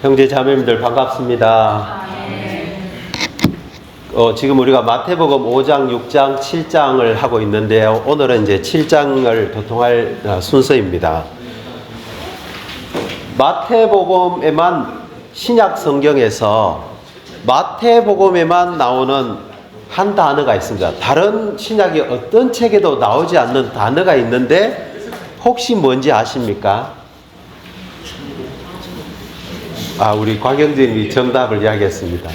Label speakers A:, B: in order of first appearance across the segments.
A: 형제 자매님들 반갑습니다. 지금 우리가 마태복음 5장, 6장, 7장을 하고 있는데요. 오늘은 이제 7장을 도통할 순서입니다. 마태복음에만 신약 성경에서 마태복음에만 나오는 한 단어가 있습니다. 다른 신약의 어떤 책에도 나오지 않는 단어가 있는데 혹시 뭔지 아십니까? 우리 곽영진님이 정답을 이야기했습니다.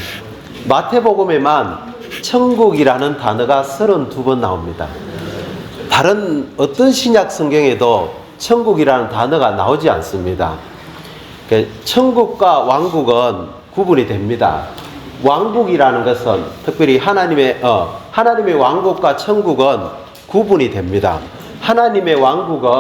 A: 마태복음에만 천국이라는 단어가 32번 나옵니다. 다른 어떤 신약 성경에도 천국이라는 단어가 나오지 않습니다. 천국과 왕국은 구분이 됩니다. 왕국이라는 것은 특별히 하나님의 왕국과 천국은 구분이 됩니다. 하나님의 왕국은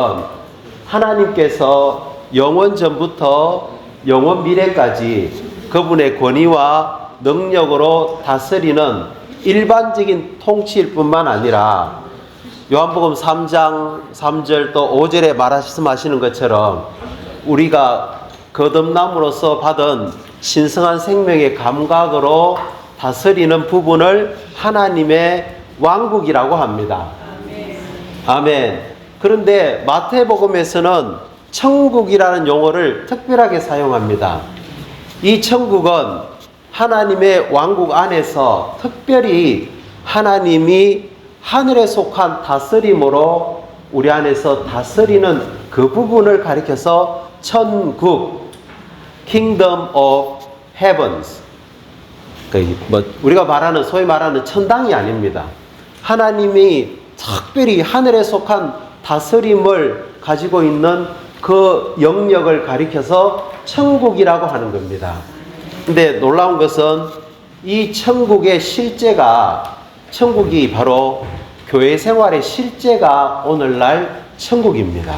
A: 하나님께서 영원 전부터 영원 미래까지 그분의 권위와 능력으로 다스리는 일반적인 통치일 뿐만 아니라 요한복음 3장 3절 또 5절에 말씀하시는 것처럼 우리가 거듭남으로써 받은 신성한 생명의 감각으로 다스리는 부분을 하나님의 왕국이라고 합니다. 아멘. 그런데 마태복음에서는 천국이라는 용어를 특별하게 사용합니다. 이 천국은 하나님의 왕국 안에서 특별히 하나님이 하늘에 속한 다스림으로 우리 안에서 다스리는 그 부분을 가리켜서 천국, Kingdom of Heavens, 우리가 소위 말하는 천당이 아닙니다. 하나님이 특별히 하늘에 속한 다스림을 가지고 있는 그 영역을 가리켜서 천국이라고 하는 겁니다. 근데 놀라운 것은 이 천국의 실제가, 천국이 바로 교회 생활의 실제가 오늘날 천국입니다.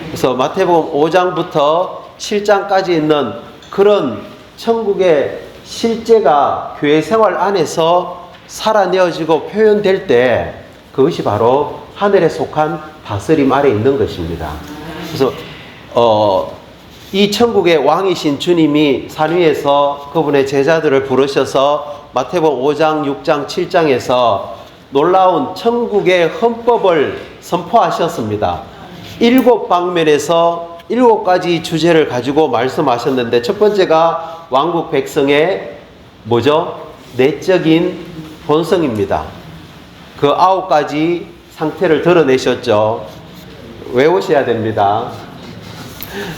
A: 그래서 마태복음 5장부터 7장까지 있는 그런 천국의 실제가 교회 생활 안에서 살아내어지고 표현될 때 그것이 바로 하늘에 속한 다스림 아래 있는 것입니다. 그래서 이 천국의 왕이신 주님이 산 위에서 그분의 제자들을 부르셔서 마태복음 5장, 6장, 7장에서 놀라운 천국의 헌법을 선포하셨습니다. 7방면에서 7가지 주제를 가지고 말씀하셨는데 첫 번째가 왕국 백성의 내적인 본성입니다. 그 9가지 상태를 드러내셨죠. 외우셔야 됩니다.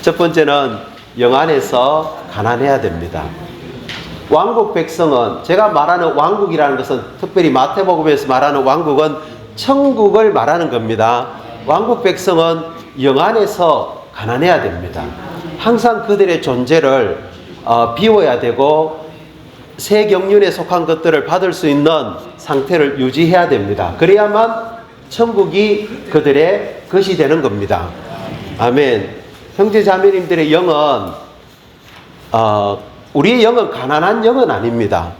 A: 첫 번째는 영 안에서 가난해야 됩니다. 왕국 백성은, 제가 말하는 왕국이라는 것은 특별히 마태복음에서 말하는 왕국은 천국을 말하는 겁니다. 왕국 백성은 영 안에서 가난해야 됩니다. 항상 그들의 존재를 비워야 되고 새 경륜에 속한 것들을 받을 수 있는 상태를 유지해야 됩니다. 그래야만 천국이 그들의 것이 되는 겁니다. 아멘. 형제 자매님들의 영은 우리의 영은 가난한 영은 아닙니다.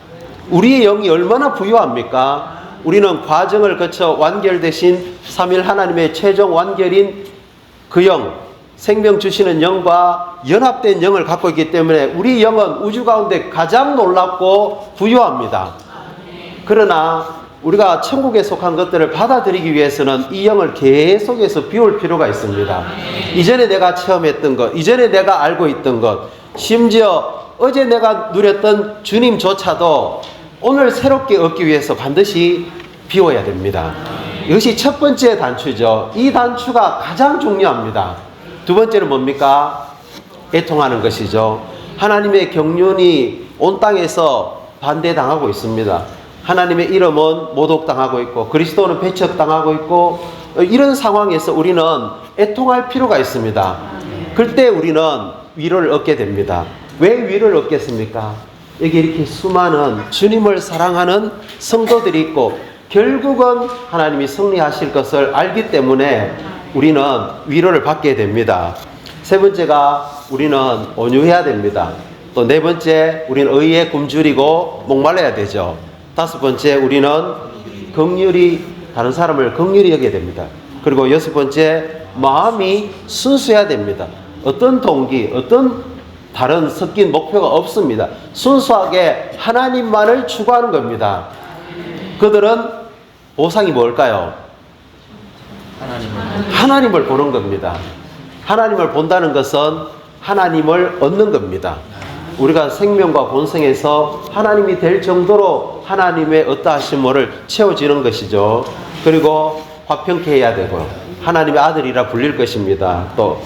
A: 우리의 영이 얼마나 부유합니까? 우리는 과정을 거쳐 완결되신 삼일 하나님의 최종 완결인 그 영, 생명 주시는 영과 연합된 영을 갖고 있기 때문에 우리 영은 우주 가운데 가장 놀랍고 부유합니다. 그러나 우리가 천국에 속한 것들을 받아들이기 위해서는 이 영을 계속해서 비울 필요가 있습니다. 이전에 내가 체험했던 것, 이전에 내가 알고 있던 것, 심지어 어제 내가 누렸던 주님조차도 오늘 새롭게 얻기 위해서 반드시 비워야 됩니다. 이것이 첫 번째 단추죠. 이 단추가 가장 중요합니다. 두 번째는 뭡니까? 애통하는 것이죠. 하나님의 경륜이 온 땅에서 반대당하고 있습니다. 하나님의 이름은 모독당하고 있고 그리스도는 배척당하고 있고 이런 상황에서 우리는 애통할 필요가 있습니다. 그때 우리는 위로를 얻게 됩니다. 왜 위로를 얻겠습니까? 여기 이렇게 수많은 주님을 사랑하는 성도들이 있고 결국은 하나님이 승리하실 것을 알기 때문에 우리는 위로를 받게 됩니다. 세 번째가 우리는 온유해야 됩니다. 또 네 번째 우리는 의에 굶주리고 목말라야 되죠. 다섯 번째 우리는 다른 사람을 긍휼히 여겨야 됩니다. 그리고 여섯 번째 마음이 순수해야 됩니다. 어떤 동기, 어떤 다른 섞인 목표가 없습니다. 순수하게 하나님만을 추구하는 겁니다. 그들은 보상이 뭘까요? 하나님을 보는 겁니다. 하나님을 본다는 것은 하나님을 얻는 겁니다. 우리가 생명과 본성에서 하나님이 될 정도로 하나님의 어떠하심을 채워지는 것이죠. 그리고 화평케 해야 되고 하나님의 아들이라 불릴 것입니다. 또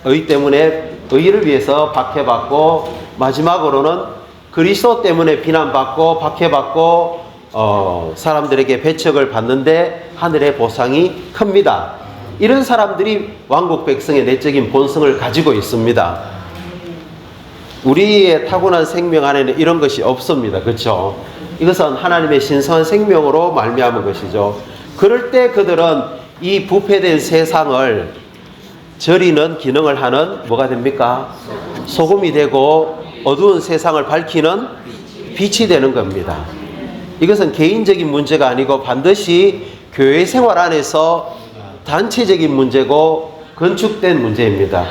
A: 의 때문에 의를 위해서 박해받고 마지막으로는 그리스도 때문에 비난받고 박해받고 사람들에게 배척을 받는데 하늘의 보상이 큽니다. 이런 사람들이 왕국 백성의 내적인 본성을 가지고 있습니다. 우리의 타고난 생명 안에는 이런 것이 없습니다. 그렇죠? 이것은 하나님의 신성한 생명으로 말미암은 것이죠. 그럴 때 그들은 이 부패된 세상을 저리는 기능을 하는 뭐가 됩니까? 소금이 되고 어두운 세상을 밝히는 빛이 되는 겁니다. 이것은 개인적인 문제가 아니고 반드시 교회 생활 안에서 단체적인 문제고 건축된 문제입니다.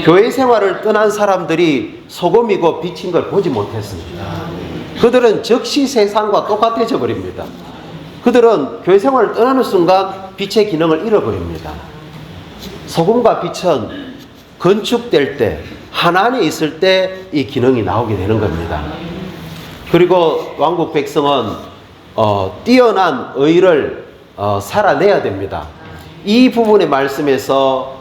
A: 교회 생활을 떠난 사람들이 소금이고 빛인 걸 보지 못했습니다. 그들은 즉시 세상과 똑같아져 버립니다. 그들은 교회 생활을 떠나는 순간 빛의 기능을 잃어버립니다. 소금과 빛은 건축될 때, 하나님에 있을 때 이 기능이 나오게 되는 겁니다. 그리고 왕국 백성은 뛰어난 의를 살아내야 됩니다. 이 부분의 말씀에서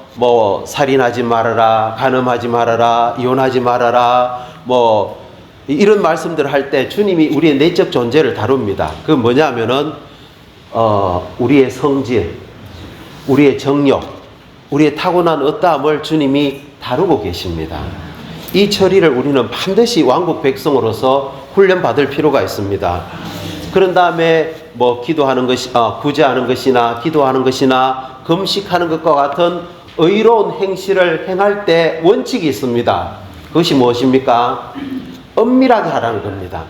A: 살인하지 말아라, 간음하지 말아라, 이혼하지 말아라, 이런 말씀들을 할 때 주님이 우리의 내적 존재를 다룹니다. 그 뭐냐면은 우리의 성질, 우리의 정욕, 우리의 타고난 어떠함을 주님이 다루고 계십니다. 이 처리를 우리는 반드시 왕국 백성으로서 훈련받을 필요가 있습니다. 그런 다음에 기도하는 것이, 구제하는 것이나 기도하는 것이나 금식하는 것과 같은 의로운 행실을 행할 때 원칙이 있습니다. 그것이 무엇입니까? 엄밀하게 하라는 겁니다.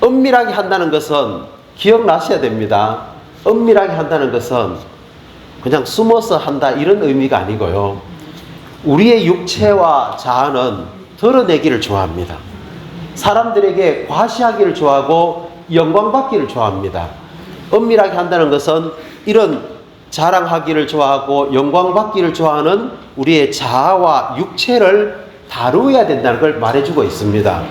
A: 엄밀하게 한다는 것은 기억나셔야 됩니다. 엄밀하게 한다는 것은 그냥 숨어서 한다 이런 의미가 아니고요. 우리의 육체와 자아는 드러내기를 좋아합니다. 사람들에게 과시하기를 좋아하고 영광받기를 좋아합니다. 엄밀하게 한다는 것은 이런 자랑하기를 좋아하고 영광받기를 좋아하는 우리의 자아와 육체를 다루어야 된다는 걸 말해주고 있습니다.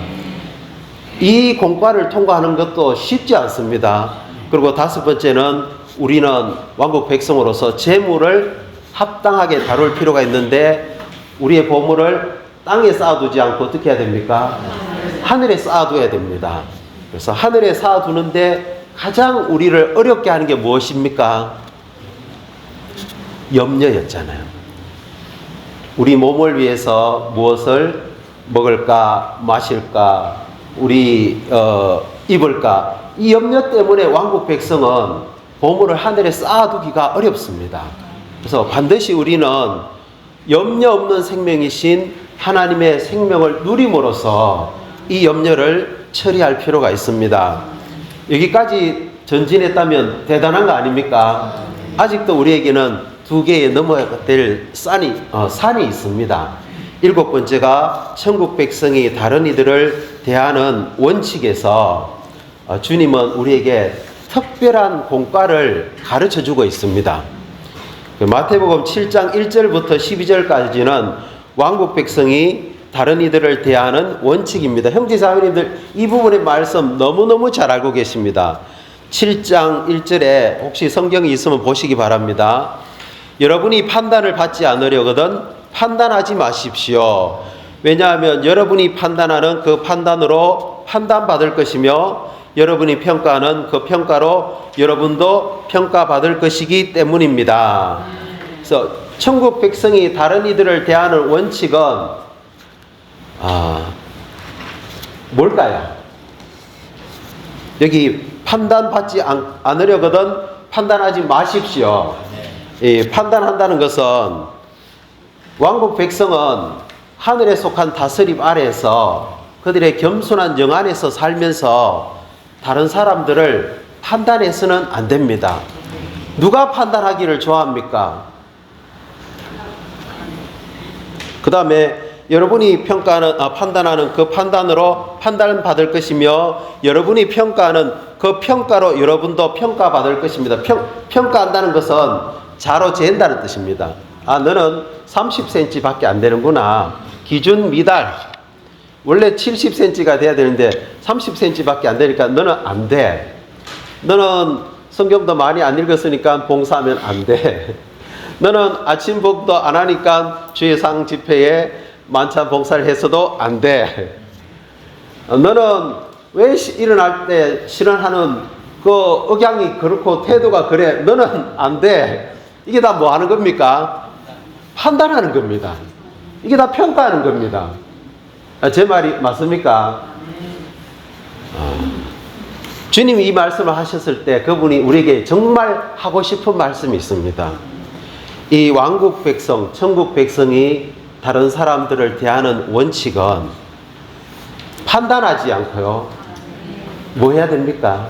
A: 이 공과를 통과하는 것도 쉽지 않습니다. 그리고 다섯 번째는 우리는 왕국 백성으로서 재물을 합당하게 다룰 필요가 있는데 우리의 보물을 땅에 쌓아두지 않고 어떻게 해야 됩니까? 하늘에 쌓아둬야 됩니다. 그래서 하늘에 쌓아두는데 가장 우리를 어렵게 하는 게 무엇입니까? 염려였잖아요. 우리 몸을 위해서 무엇을 먹을까, 마실까, 우리 입을까, 이 염려 때문에 왕국 백성은 보물을 하늘에 쌓아두기가 어렵습니다. 그래서 반드시 우리는 염려 없는 생명이신 하나님의 생명을 누림으로써 이 염려를 처리할 필요가 있습니다. 여기까지 전진했다면 대단한 거 아닙니까? 아직도 우리에게는 2개의 넘어야 될 산이 있습니다. 7번째가 천국 백성이 다른 이들을 대하는 원칙에서 주님은 우리에게 특별한 공과를 가르쳐 주고 있습니다. 마태복음 7장 1절부터 12절까지는 왕국 백성이 다른 이들을 대하는 원칙입니다. 형제자매님들 이 부분의 말씀 너무너무 잘 알고 계십니다. 7장 1절에 혹시 성경이 있으면 보시기 바랍니다. 여러분이 판단을 받지 않으려거든 판단하지 마십시오. 왜냐하면 여러분이 판단하는 그 판단으로 판단받을 것이며 여러분이 평가하는 그 평가로 여러분도 평가받을 것이기 때문입니다. 그래서 천국 백성이 다른 이들을 대하는 원칙은 뭘까요? 여기 판단받지 않으려거든 판단하지 마십시오. 판단한다는 것은 왕국 백성은 하늘에 속한 다스림 아래에서 그들의 겸손한 영 안에서 살면서 다른 사람들을 판단해서는 안 됩니다. 누가 판단하기를 좋아합니까? 그 다음에 여러분이 판단하는 그 판단으로 판단받을 것이며 여러분이 평가하는 그 평가로 여러분도 평가받을 것입니다. 평가한다는 것은 자로 재는다는 뜻입니다. 아, 너는 30cm 밖에 안 되는구나. 기준 미달. 원래 70cm가 돼야 되는데 30cm 밖에 안 되니까 너는 안 돼. 너는 성경도 많이 안 읽었으니까 봉사하면 안 돼. 너는 아침 복도 안 하니까 주의상 집회에 만찬 봉사를 했어도 안 돼. 너는 왜 일어날 때 실현하는 그 억양이 그렇고 태도가 그래. 너는 안 돼. 이게 다 뭐 하는 겁니까? 판단하는 겁니다. 이게 다 평가하는 겁니다. 제 말이 맞습니까? 주님이 이 말씀을 하셨을 때 그분이 우리에게 정말 하고 싶은 말씀이 있습니다. 이 왕국 백성, 천국 백성이 다른 사람들을 대하는 원칙은 판단하지 않고요. 뭐 해야 됩니까?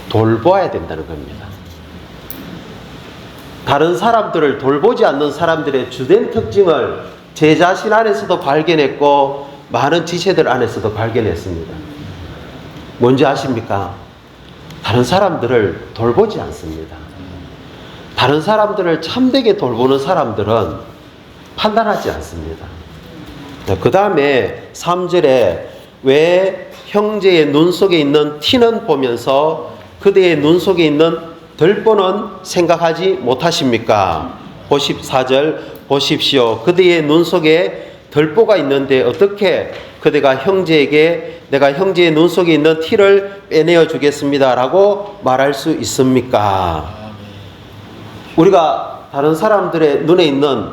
A: 돌보아야 된다는 겁니다. 다른 사람들을 돌보지 않는 사람들의 주된 특징을 제 자신 안에서도 발견했고 많은 지체들 안에서도 발견했습니다. 뭔지 아십니까? 다른 사람들을 돌보지 않습니다. 다른 사람들을 참되게 돌보는 사람들은 판단하지 않습니다. 그 다음에 3절에 왜 형제의 눈 속에 있는 티는 보면서 그대의 눈 속에 있는 들보는 생각하지 못하십니까? 54절 보십시오. 그대의 눈 속에 들보가 있는데 어떻게 그대가 형제에게 내가 형제의 눈 속에 있는 티를 빼내어 주겠습니다 라고 말할 수 있습니까? 우리가 다른 사람들의 눈에 있는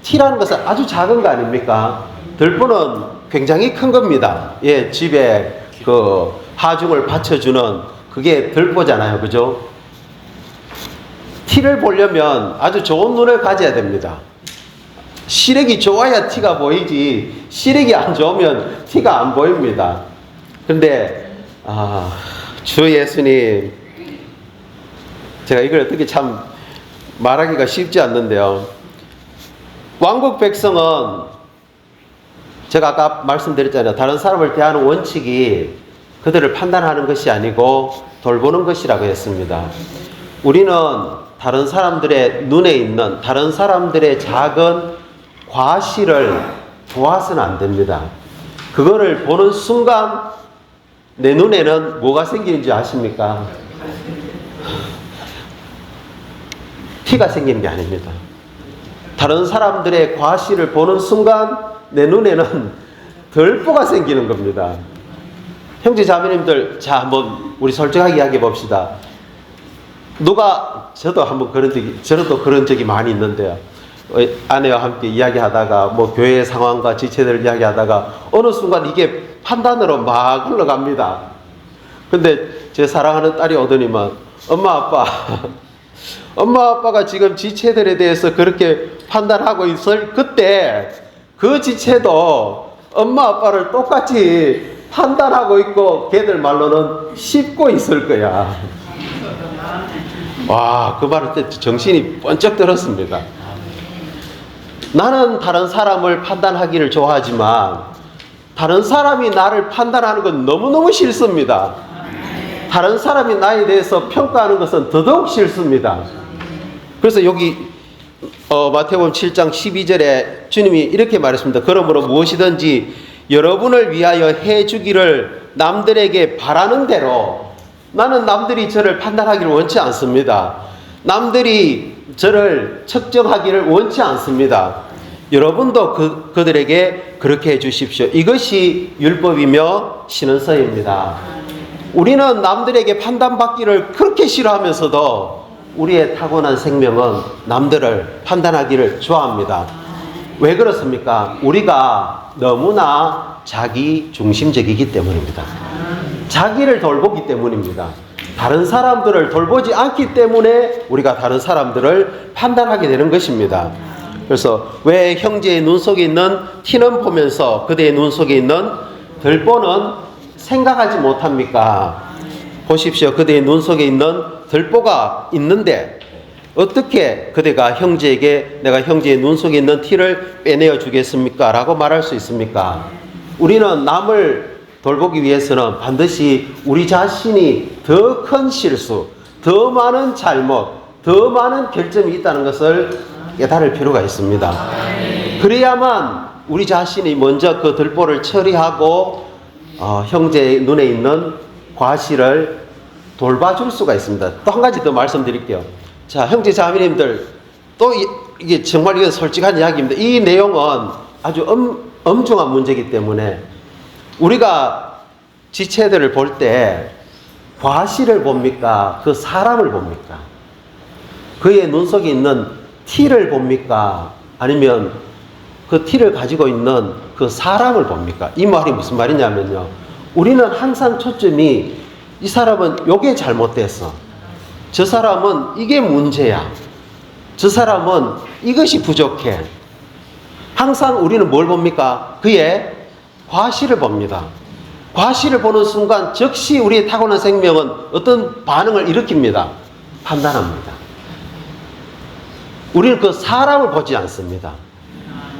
A: 티라는 것은 아주 작은 거 아닙니까? 들보는 굉장히 큰 겁니다. 예, 집에 그 하중을 받쳐주는 그게 들보잖아요. 그죠? 티를 보려면 아주 좋은 눈을 가져야 됩니다. 시력이 좋아야 티가 보이지 시력이 안 좋으면 티가 안 보입니다. 그런데 주 예수님, 제가 이걸 어떻게 참 말하기가 쉽지 않는데요. 왕국 백성은 제가 아까 말씀드렸잖아요. 다른 사람을 대하는 원칙이 그들을 판단하는 것이 아니고 돌보는 것이라고 했습니다. 우리는 다른 사람들의 눈에 있는 다른 사람들의 작은 과실을 보아서는 안 됩니다. 그거를 보는 순간 내 눈에는 뭐가 생기는지 아십니까? 티가 생기는 게 아닙니다. 다른 사람들의 과실을 보는 순간 내 눈에는 들보가 생기는 겁니다. 형제 자매님들, 자 한번 우리 솔직하게 이야기해 봅시다. 저도 한번 저도 그런 적이 많이 있는데요. 아내와 함께 이야기하다가 뭐 교회 상황과 지체들을 이야기하다가 어느 순간 이게 판단으로 막 흘러갑니다. 근데 제 사랑하는 딸이 오더니만 엄마 아빠가 지금 지체들에 대해서 그렇게 판단하고 있을 그때 그 지체도 엄마 아빠를 똑같이 판단하고 있고 걔들 말로는 씹고 있을 거야. 와, 그 말을 때 정신이 번쩍 들었습니다. 나는 다른 사람을 판단하기를 좋아하지만 다른 사람이 나를 판단하는 건 너무너무 싫습니다. 다른 사람이 나에 대해서 평가하는 것은 더더욱 싫습니다. 그래서 여기 마태복음 7장 12절에 주님이 이렇게 말했습니다. 그러므로 무엇이든지 여러분을 위하여 해주기를 남들에게 바라는 대로, 나는 남들이 저를 판단하기를 원치 않습니다. 남들이 저를 측정하기를 원치 않습니다. 여러분도 그들에게 그렇게 해주십시오. 이것이 율법이며 신언서입니다. 우리는 남들에게 판단받기를 그렇게 싫어하면서도 우리의 타고난 생명은 남들을 판단하기를 좋아합니다. 왜 그렇습니까? 우리가 너무나 자기 중심적이기 때문입니다. 자기를 돌보기 때문입니다. 다른 사람들을 돌보지 않기 때문에 우리가 다른 사람들을 판단하게 되는 것입니다. 그래서 왜 형제의 눈 속에 있는 티는 보면서 그대의 눈 속에 있는 들보는 생각하지 못합니까? 보십시오. 그대의 눈 속에 있는 들보가 있는데 어떻게 그대가 형제에게 내가 형제의 눈 속에 있는 티를 빼내어 주겠습니까? 라고 말할 수 있습니까? 우리는 남을 돌보기 위해서는 반드시 우리 자신이 더 큰 실수, 더 많은 잘못, 더 많은 결점이 있다는 것을 깨달을 필요가 있습니다. 그래야만 우리 자신이 먼저 그 들보를 처리하고 형제의 눈에 있는 과실을 돌봐줄 수가 있습니다. 또 한 가지 더 말씀드릴게요. 자, 형제 자매님들, 또 이게 정말 이건 솔직한 이야기입니다. 이 내용은 아주 엄중한 문제이기 때문에 우리가 지체들을 볼 때 과실을 봅니까? 그 사람을 봅니까? 그의 눈 속에 있는 티를 봅니까? 아니면 그 티를 가지고 있는 그 사람을 봅니까? 이 말이 무슨 말이냐면요. 우리는 항상 초점이 이 사람은 요게 잘못됐어. 저 사람은 이게 문제야. 저 사람은 이것이 부족해. 항상 우리는 뭘 봅니까? 그의 과실을 봅니다. 과실을 보는 순간 즉시 우리의 타고난 생명은 어떤 반응을 일으킵니다. 판단합니다. 우리는 그 사람을 보지 않습니다.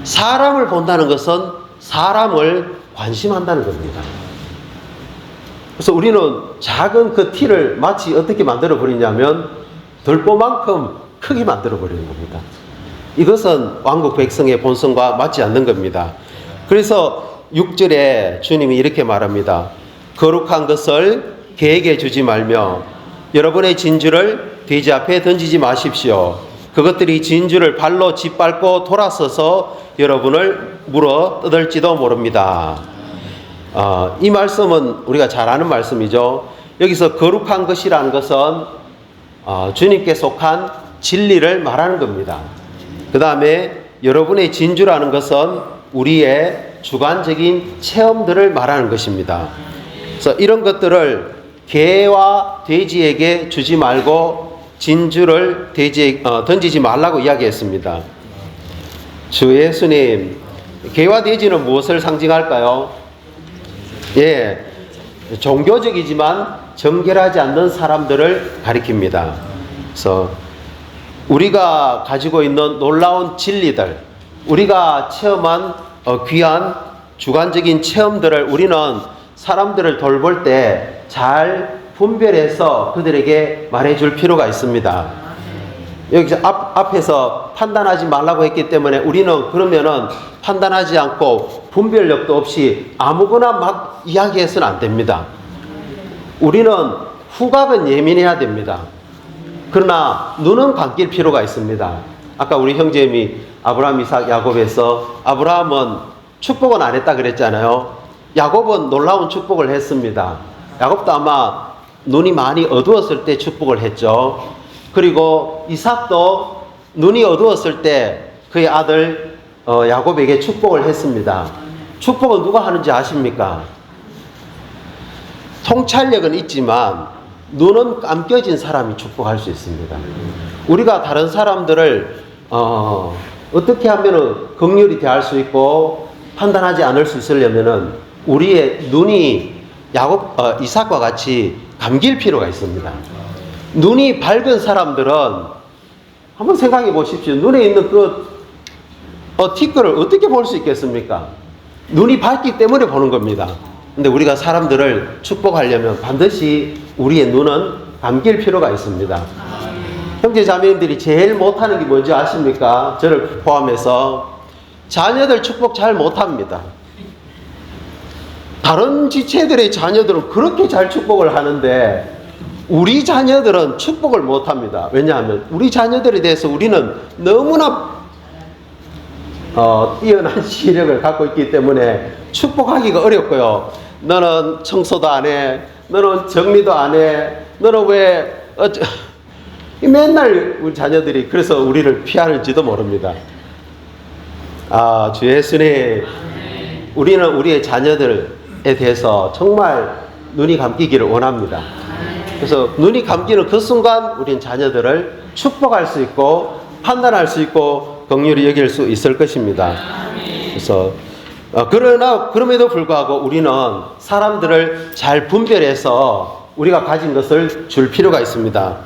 A: 사람을 본다는 것은 사람을 관심한다는 겁니다. 그래서 우리는 작은 그 티를 마치 어떻게 만들어 버리냐면 들보만큼 크게 만들어 버리는 겁니다. 이것은 왕국 백성의 본성과 맞지 않는 겁니다. 그래서 6절에 주님이 이렇게 말합니다. 거룩한 것을 개에게 주지 말며 여러분의 진주를 돼지 앞에 던지지 마십시오. 그것들이 진주를 발로 짓밟고 돌아서서 여러분을 물어 뜯을지도 모릅니다. 이 말씀은 우리가 잘 아는 말씀이죠. 여기서 거룩한 것이라는 것은 주님께 속한 진리를 말하는 겁니다. 그 다음에 여러분의 진주라는 것은 우리의 주관적인 체험들을 말하는 것입니다. 그래서 이런 것들을 개와 돼지에게 주지 말고 진주를 돼지에 던지지 말라고 이야기했습니다. 주 예수님, 개와 돼지는 무엇을 상징할까요? 예, 종교적이지만 정결하지 않는 사람들을 가리킵니다. 그래서 우리가 가지고 있는 놀라운 진리들, 우리가 체험한 귀한 주관적인 체험들을 우리는 사람들을 돌볼 때 잘 분별해서 그들에게 말해줄 필요가 있습니다. 여기서 앞에서 판단하지 말라고 했기 때문에 우리는 그러면은 판단하지 않고 분별력도 없이 아무거나 막 이야기해서는 안 됩니다. 우리는 후각은 예민해야 됩니다. 그러나 눈은 감길 필요가 있습니다. 아까 우리 형제님이 아브라함, 이삭, 야곱에서 아브라함은 축복은 안 했다 그랬잖아요. 야곱은 놀라운 축복을 했습니다. 야곱도 아마 눈이 많이 어두웠을 때 축복을 했죠. 그리고 이삭도 눈이 어두웠을 때 그의 아들 야곱에게 축복을 했습니다. 축복은 누가 하는지 아십니까? 통찰력은 있지만 눈은 감겨진 사람이 축복할 수 있습니다. 우리가 다른 사람들을 어떻게 하면 긍휼히 대할 수 있고 판단하지 않을 수 있으려면은 우리의 눈이 이삭과 같이 감길 필요가 있습니다. 눈이 밝은 사람들은 한번 생각해 보십시오. 눈에 있는 그 티끌을 어떻게 볼 수 있겠습니까? 눈이 밝기 때문에 보는 겁니다. 근데 우리가 사람들을 축복하려면 반드시 우리의 눈은 감길 필요가 있습니다. 형제 자매님들이 제일 못하는 게 뭔지 아십니까? 저를 포함해서 자녀들 축복 잘 못합니다. 다른 지체들의 자녀들은 그렇게 잘 축복을 하는데 우리 자녀들은 축복을 못합니다. 왜냐하면 우리 자녀들에 대해서 우리는 너무나 뛰어난 시력을 갖고 있기 때문에 축복하기가 어렵고요. 너는 청소도 안 해. 너는 정리도 안 해. 너는 왜 맨날 우리 자녀들이 그래서 우리를 피하는지도 모릅니다. 주 예수님, 우리는 우리의 자녀들에 대해서 정말 눈이 감기기를 원합니다. 그래서 눈이 감기는 그 순간 우리는 자녀들을 축복할 수 있고 판단할 수 있고 긍휼히 여길 수 있을 것입니다. 그래서 그러나 그럼에도 불구하고 우리는 사람들을 잘 분별해서 우리가 가진 것을 줄 필요가 있습니다.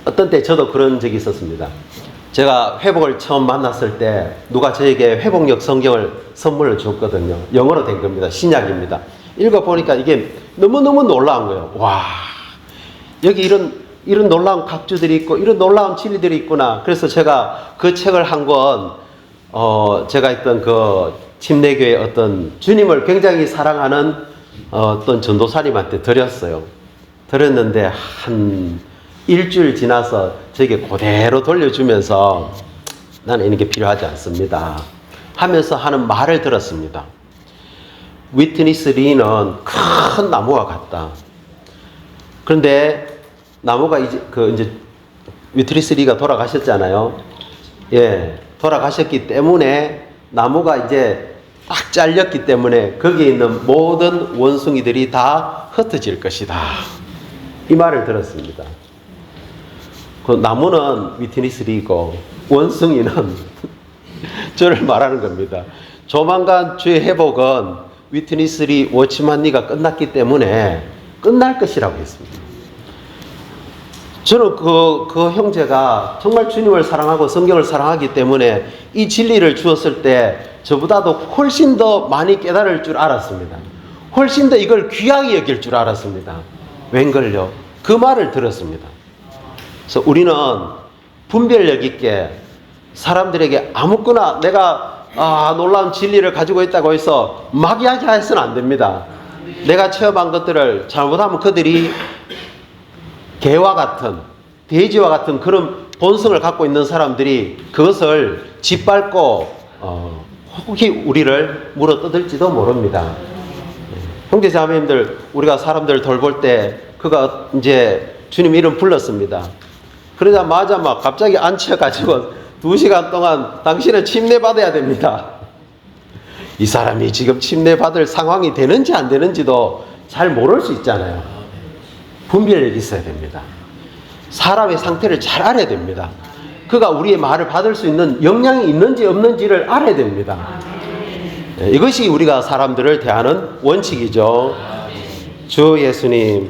A: 어떤 때 저도 그런 적이 있었습니다. 제가 회복을 처음 만났을 때 누가 저에게 회복력 성경을 선물로 줬거든요. 영어로 된 겁니다. 신약입니다. 읽어보니까 이게 너무너무 놀라운 거예요. 와, 여기 이런 놀라운 각주들이 있고 이런 놀라운 진리들이 있구나. 그래서 제가 그 책을 한 권 제가 있던 그 침례교회 어떤 주님을 굉장히 사랑하는 어떤 전도사님한테 드렸어요. 드렸는데 한 일주일 지나서 저에게 그대로 돌려주면서 나는 이런 게 필요하지 않습니다 하면서 하는 말을 들었습니다. 위트니스 리는 큰 나무와 같다. 그런데 나무가 이제 위트니스 리가 돌아가셨잖아요. 예, 돌아가셨기 때문에 나무가 이제 딱 잘렸기 때문에 거기에 있는 모든 원숭이들이 다 흩어질 것이다. 이 말을 들었습니다. 그 나무는 위트니스 리고 원숭이는 저를 말하는 겁니다. 조만간 주의 회복은 위트니스 리 워치만 리가 끝났기 때문에 끝날 것이라고 했습니다. 저는 그 형제가 정말 주님을 사랑하고 성경을 사랑하기 때문에 이 진리를 주었을 때 저보다도 훨씬 더 많이 깨달을 줄 알았습니다. 훨씬 더 이걸 귀하게 여길 줄 알았습니다. 웬걸요? 그 말을 들었습니다. 그래서 우리는 분별력 있게 사람들에게 아무거나 내가 놀라운 진리를 가지고 있다고 해서 막 이야기해서는 안 됩니다. 내가 체험한 것들을 잘못하면 그들이 개와 같은 돼지와 같은 그런 본성을 갖고 있는 사람들이 그것을 짓밟고 혹시 우리를 물어뜯을지도 모릅니다. 형제 자매님들, 우리가 사람들 돌볼 때 그가 이제 주님 이름 불렀습니다. 그러자마자 막 갑자기 앉혀가지고 2시간 동안 당신은 침례받아야 됩니다. 이 사람이 지금 침례받을 상황이 되는지 안 되는지도 잘 모를 수 있잖아요. 분별력이 있어야 됩니다. 사람의 상태를 잘 알아야 됩니다. 그가 우리의 말을 받을 수 있는 역량이 있는지 없는지를 알아야 됩니다. 이것이 우리가 사람들을 대하는 원칙이죠. 주 예수님.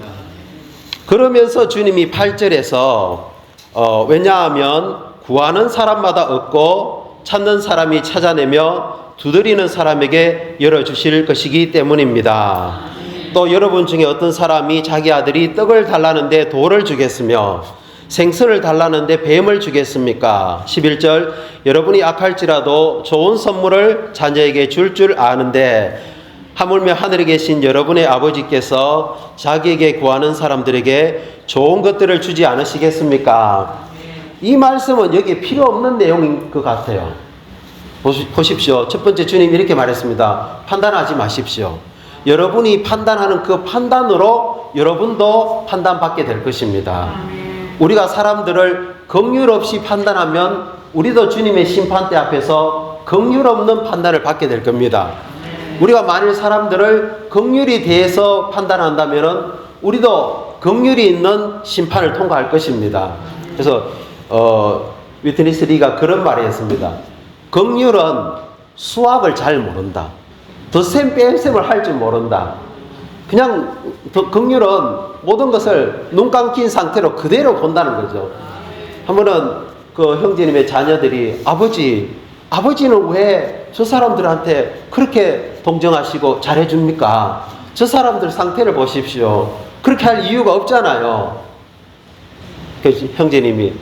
A: 그러면서 주님이 8절에서 왜냐하면 구하는 사람마다 얻고 찾는 사람이 찾아내며 두드리는 사람에게 열어주실 것이기 때문입니다. 또 여러분 중에 어떤 사람이 자기 아들이 떡을 달라는데 돌을 주겠으며 생선을 달라는데 뱀을 주겠습니까? 11절 여러분이 악할지라도 좋은 선물을 자녀에게 줄 아는데 하물며 하늘에 계신 여러분의 아버지께서 자기에게 구하는 사람들에게 좋은 것들을 주지 않으시겠습니까? 이 말씀은 여기에 필요 없는 내용인 것 같아요. 보십시오. 첫 번째 주님이 이렇게 말했습니다. 판단하지 마십시오. 여러분이 판단하는 그 판단으로 여러분도 판단받게 될 것입니다. 우리가 사람들을 긍휼 없이 판단하면 우리도 주님의 심판대 앞에서 긍휼 없는 판단을 받게 될 겁니다. 우리가 만일 사람들을 긍휼히 대해서 판단한다면 우리도 긍휼이 있는 심판을 통과할 것입니다. 그래서 위트니스 리가 그런 말을 했습니다. 긍휼은 수학을 잘 모른다. 덧셈 뺄셈을 할 줄 모른다. 그냥 긍휼은 모든 것을 눈 감긴 상태로 그대로 본다는 거죠. 한 번은 그 형제님의 자녀들이 아버지는 왜 저 사람들한테 그렇게 동정하시고 잘해줍니까? 저 사람들 상태를 보십시오. 그렇게 할 이유가 없잖아요. 그래서 형제님이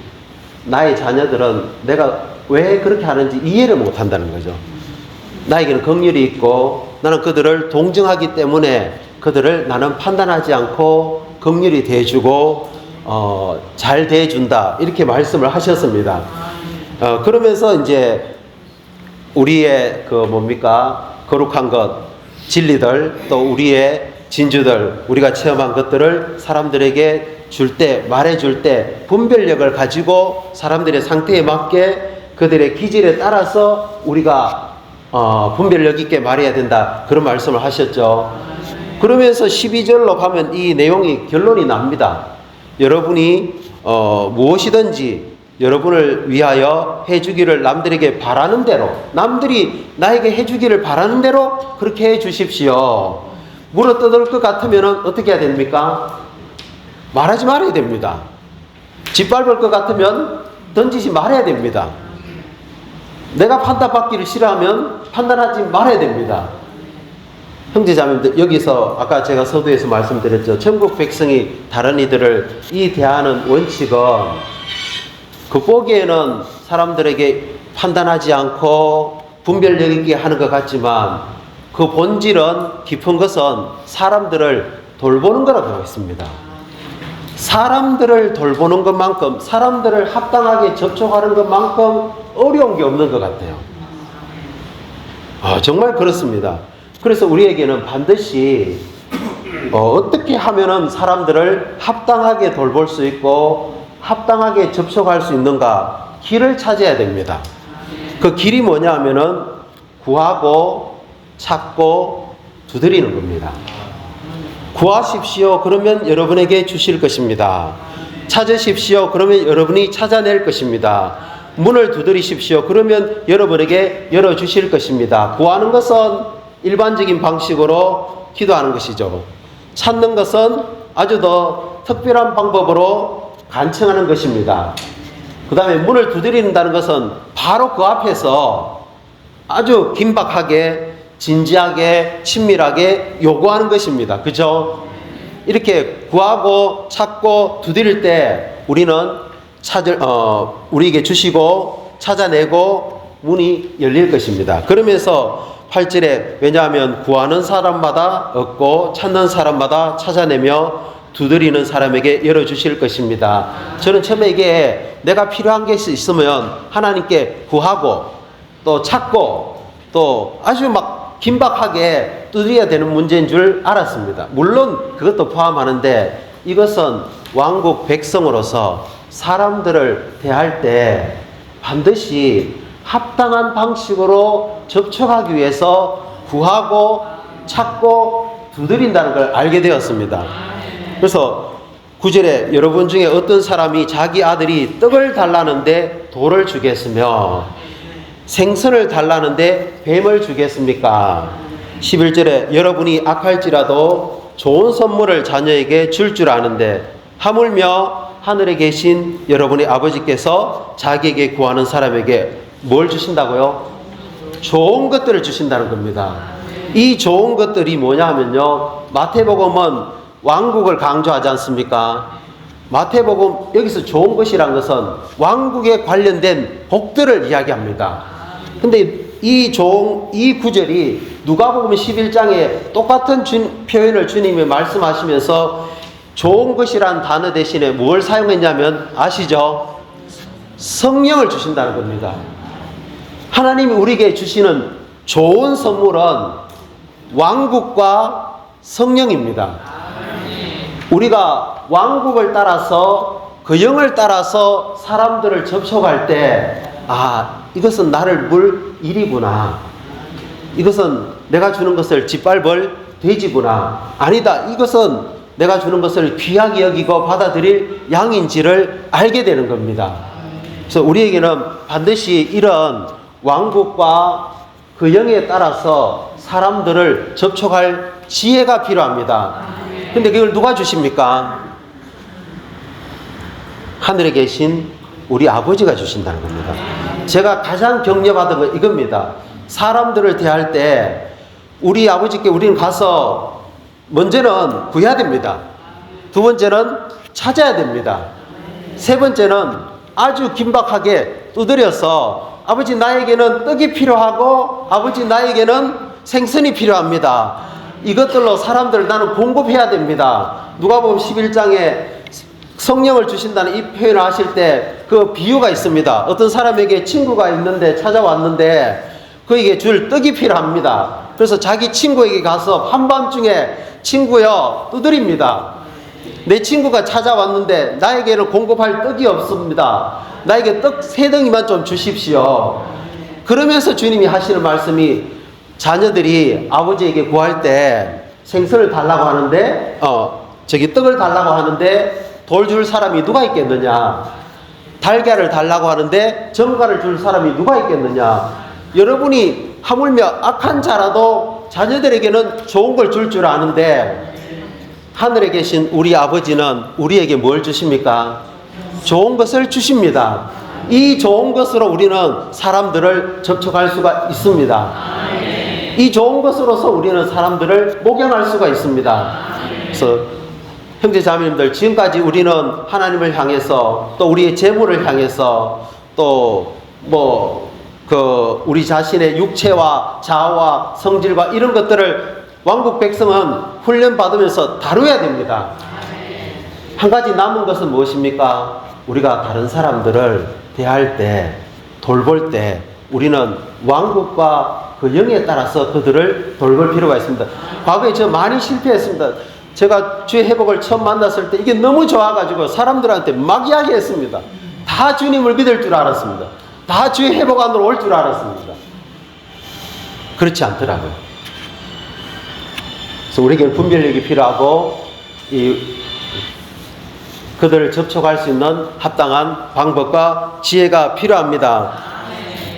A: 나의 자녀들은 내가 왜 그렇게 하는지 이해를 못한다는 거죠. 나에게는 긍휼이 있고 나는 그들을 동정하기 때문에 그들을 나는 판단하지 않고 긍휼히 대해주고 잘 대해준다 이렇게 말씀을 하셨습니다. 그러면서 이제 우리의 거룩한 것 진리들 또 우리의 진주들 우리가 체험한 것들을 사람들에게 줄 때 말해줄 때 분별력을 가지고 사람들의 상태에 맞게 그들의 기질에 따라서 우리가 분별력 있게 말해야 된다 그런 말씀을 하셨죠. 그러면서 12절로 가면 이 내용이 결론이 납니다. 여러분이 무엇이든지 여러분을 위하여 해주기를 남들에게 바라는 대로 남들이 나에게 해주기를 바라는 대로 그렇게 해주십시오. 물어뜯을 것 같으면 어떻게 해야 됩니까? 말하지 말아야 됩니다. 짓밟을 것 같으면 던지지 말아야 됩니다. 내가 판단받기를 싫어하면 판단하지 말아야 됩니다. 형제자매들, 여기서 아까 제가 서두에서 말씀드렸죠. 천국 백성이 다른 이들을 이 대하는 원칙은 겉보기에는 사람들에게 판단하지 않고 분별력 있게 하는 것 같지만 그 본질은, 깊은 것은 사람들을 돌보는 거라고 하고 있습니다. 사람들을 돌보는 것만큼, 사람들을 합당하게 접촉하는 것만큼 어려운 게 없는 것 같아요. 정말 그렇습니다. 그래서 우리에게는 반드시 어떻게 하면은 사람들을 합당하게 돌볼 수 있고 합당하게 접촉할 수 있는가, 길을 찾아야 됩니다. 그 길이 뭐냐 하면은 구하고 찾고 두드리는 겁니다. 구하십시오. 그러면 여러분에게 주실 것입니다. 찾으십시오. 그러면 여러분이 찾아낼 것입니다. 문을 두드리십시오. 그러면 여러분에게 열어주실 것입니다. 구하는 것은 일반적인 방식으로 기도하는 것이죠. 찾는 것은 아주 더 특별한 방법으로 간청하는 것입니다. 그 다음에 문을 두드린다는 것은 바로 그 앞에서 아주 긴박하게, 진지하게, 친밀하게 요구하는 것입니다. 그죠? 이렇게 구하고 찾고 두드릴 때 우리는 우리에게 주시고 찾아내고 문이 열릴 것입니다. 그러면서 8절에 왜냐하면 구하는 사람마다 얻고 찾는 사람마다 찾아내며 두드리는 사람에게 열어주실 것입니다. 저는 처음에 이게 내가 필요한 게 있으면 하나님께 구하고 또 찾고 또 아주 막 긴박하게 두드려야 되는 문제인 줄 알았습니다. 물론 그것도 포함하는데 이것은 왕국 백성으로서 사람들을 대할 때 반드시 합당한 방식으로 접촉하기 위해서 구하고 찾고 두드린다는 걸 알게 되었습니다. 그래서 9절에 여러분 중에 어떤 사람이 자기 아들이 떡을 달라는데 돌을 주겠으며 생선을 달라는데 뱀을 주겠습니까? 11절에 여러분이 악할지라도 좋은 선물을 자녀에게 줄 아는데 하물며 하늘에 계신 여러분의 아버지께서 자기에게 구하는 사람에게 뭘 주신다고요? 좋은 것들을 주신다는 겁니다. 이 좋은 것들이 뭐냐 하면요, 마태복음은 왕국을 강조하지 않습니까? 마태복음 여기서 좋은 것이란 것은 왕국에 관련된 복들을 이야기합니다. 근데 이 구절이 누가복음 11장에 똑같은 표현을 주님이 말씀하시면서 좋은 것이란 단어 대신에 뭘 사용했냐면 아시죠? 성령을 주신다는 겁니다. 하나님이 우리에게 주시는 좋은 선물은 왕국과 성령입니다. 우리가 왕국을 따라서 그 영을 따라서 사람들을 접촉할 때 이것은 나를 물 일이구나, 이것은 내가 주는 것을 짓밟을 돼지구나, 아니다, 이것은 내가 주는 것을 귀하게 여기고 받아들일 양인지를 알게 되는 겁니다. 그래서 우리에게는 반드시 이런 왕국과 그 영에 따라서 사람들을 접촉할 지혜가 필요합니다. 근데 그걸 누가 주십니까? 하늘에 계신 우리 아버지가 주신다는 겁니다. 제가 가장 격려받은 건 이겁니다. 사람들을 대할 때 우리 아버지께 우리는 가서 먼저는 구해야 됩니다. 두 번째는 찾아야 됩니다. 세 번째는 아주 긴박하게 두드려서 아버지 나에게는 떡이 필요하고 아버지 나에게는 생선이 필요합니다. 이것들로 사람들을 나는 공급해야 됩니다. 누가복음 11장에 성령을 주신다는 이 표현을 하실 때 그 비유가 있습니다. 어떤 사람에게 친구가 있는데 찾아왔는데 그에게 줄 떡이 필요합니다. 그래서 자기 친구에게 가서 한밤중에 친구여 두드립니다. 내 친구가 찾아왔는데 나에게는 공급할 떡이 없습니다. 나에게 떡 3덩이만 좀 주십시오. 그러면서 주님이 하시는 말씀이 자녀들이 아버지에게 구할 때 생선을 달라고 하는데 떡을 달라고 하는데 돌 줄 사람이 누가 있겠느냐, 달걀을 달라고 하는데 정갈을 줄 사람이 누가 있겠느냐. 여러분이 하물며 악한 자라도 자녀들에게는 좋은 걸 줄 아는데 하늘에 계신 우리 아버지는 우리에게 뭘 주십니까? 좋은 것을 주십니다. 이 좋은 것으로 우리는 사람들을 접촉할 수가 있습니다. 이 좋은 것으로서 우리는 사람들을 목양할 수가 있습니다. 그래서 형제 자매님들, 지금까지 우리는 하나님을 향해서 또 우리의 재물을 향해서 또 우리 자신의 육체와 자아와 성질과 이런 것들을 왕국 백성은 훈련받으면서 다루어야 됩니다. 한 가지 남은 것은 무엇입니까? 우리가 다른 사람들을 대할 때, 돌볼 때 우리는 왕국과 그 영에 따라서 그들을 돌볼 필요가 있습니다. 과거에 저 많이 실패했습니다. 제가 주의 회복을 처음 만났을 때 이게 너무 좋아가지고 사람들한테 막 이야기했습니다. 다 주님을 믿을 줄 알았습니다. 다 주의 회복 안으로 올 줄 알았습니다. 그렇지 않더라고요. 그래서 우리에게는 분별력이 필요하고 그들을 접촉할 수 있는 합당한 방법과 지혜가 필요합니다.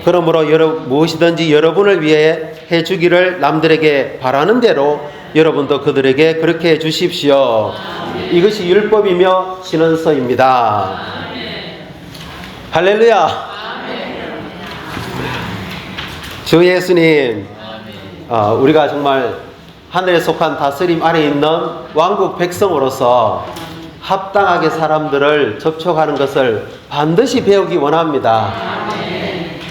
A: 그러므로 무엇이든지 여러분을 위해 해주기를 남들에게 바라는 대로 여러분도 그들에게 그렇게 해 주십시오. 이것이 율법이며 신언서입니다. 할렐루야. 주 예수님, 우리가 정말 하늘에 속한 다스림 아래 있는 왕국 백성으로서 합당하게 사람들을 접촉하는 것을 반드시 배우기 원합니다.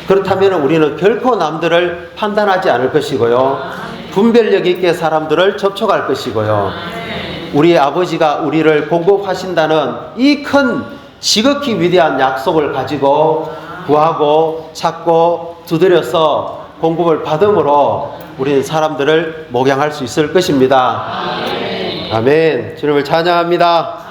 A: 그렇다면 우리는 결코 남들을 판단하지 않을 것이고요, 분별력 있게 사람들을 접촉할 것이고요, 우리의 아버지가 우리를 공급하신다는 이 큰 지극히 위대한 약속을 가지고 구하고 찾고 두드려서 공급을 받음으로 우리는 사람들을 목양할 수 있을 것입니다. 아멘. 주님을 찬양합니다.